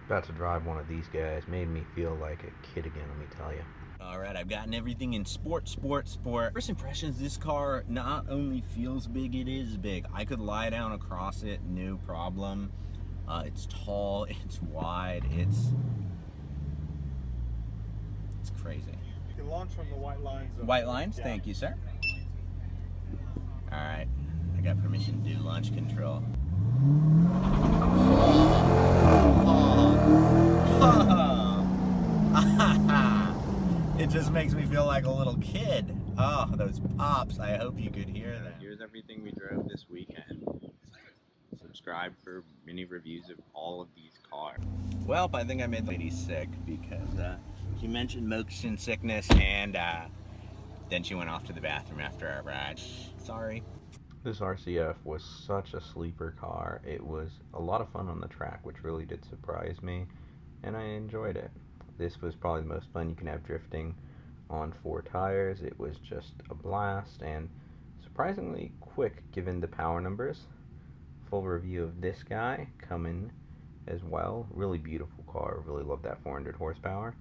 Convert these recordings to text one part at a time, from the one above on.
About to drive one of these guys made me feel like a kid again, let me tell you. All right, I've gotten everything in sport. First impressions, this car not only feels big, it is big. I could lie down across it, no problem. It's tall, it's wide, it's crazy. You can launch from the white lines. White lines, yeah. Thank you, sir. All right, I got permission to do launch control. It just makes me feel like a little kid. Oh, those pops. I hope you could hear that. Here's everything we drove this weekend. Subscribe for mini reviews of all of these cars. Well, I think I made the lady sick because she mentioned motion sickness and then she went off to the bathroom after our ride. Sorry. This RCF was such a sleeper car. It was a lot of fun on the track, which really did surprise me, and I enjoyed it. This was probably the most fun you can have drifting on 4 tires. It was just a blast and surprisingly quick given the power numbers. Full review of this guy coming as well. Really beautiful car. Really love that 400 horsepower.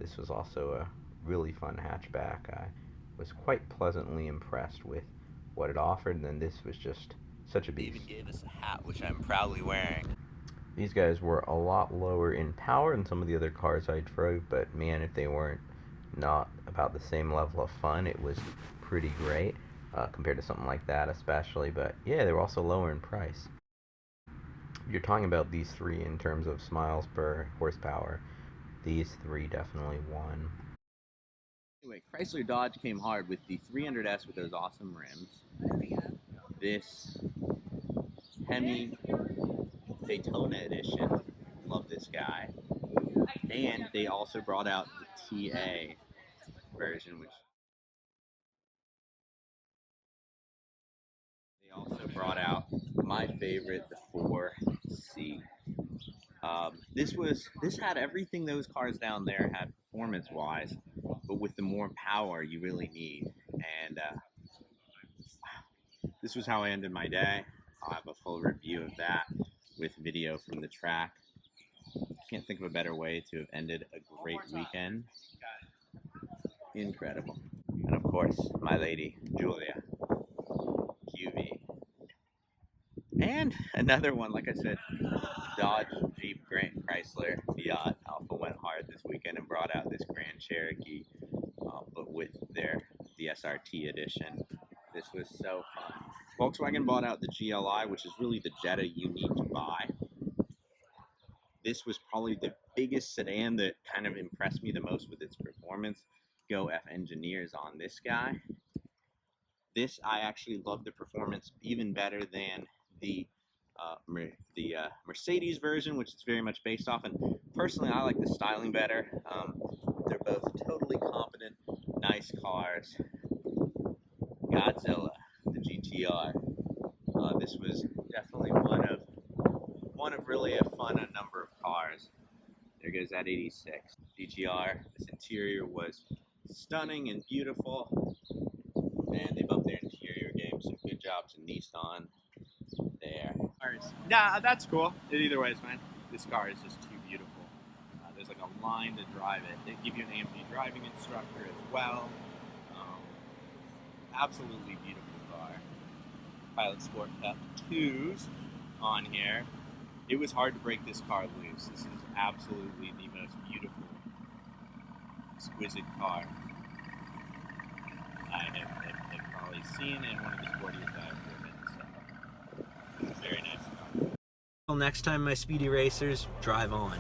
This was also a really fun hatchback. I was quite pleasantly impressed with what it offered, and then this was just such a beast. They even gave us a hat, which I'm proudly wearing. These guys were a lot lower in power than some of the other cars I drove, but man, if they weren't not about the same level of fun, it was pretty great compared to something like that especially. But yeah, they were also lower in price. If you're talking about these three in terms of miles per horsepower, these three definitely won. Anyway, Chrysler Dodge came hard with the 300S with those awesome rims. This Hemi Daytona edition, love this guy. And they also brought out the TA version, which they also brought out my favorite, the 4C. This had everything those cars down there had performance-wise, but with the more power you really need. And this was how I ended my day. I'll have a full review of that with video from the track. Can't think of a better way to have ended a great weekend. Incredible. And of course, my lady, Giulia, QV. And another one, like I said, Dodge, Jeep, Chrysler, Fiat, Alfa went hard this weekend and brought out this Grand Cherokee, but with the SRT edition. This was so fun. Volkswagen bought out the GLI, which is really the Jetta you need to buy. This was probably the biggest sedan that kind of impressed me the most with its performance. Go F engineers on this guy. This, I actually love the performance even better than the Mercedes version, which is very much based off. And personally, I like the styling better. They're both totally competent, nice cars. Godzilla, the GTR. This was definitely one of really a fun number of cars. There goes that 86 GTR. This interior was stunning and beautiful, and they've upped their interior game, so good job to Nissan there. Nah, that's cool. Either way is fine. This car is just too beautiful. There's like a line to drive it. They give you an AMG driving instructor as well. Absolutely beautiful car. Pilot Sport Cup 2s on here. It was hard to break this car loose. This is absolutely the most beautiful, exquisite car I have probably seen, and one of the sportiest I've driven. So, very nice car. Well, next time, my speedy racers, drive on.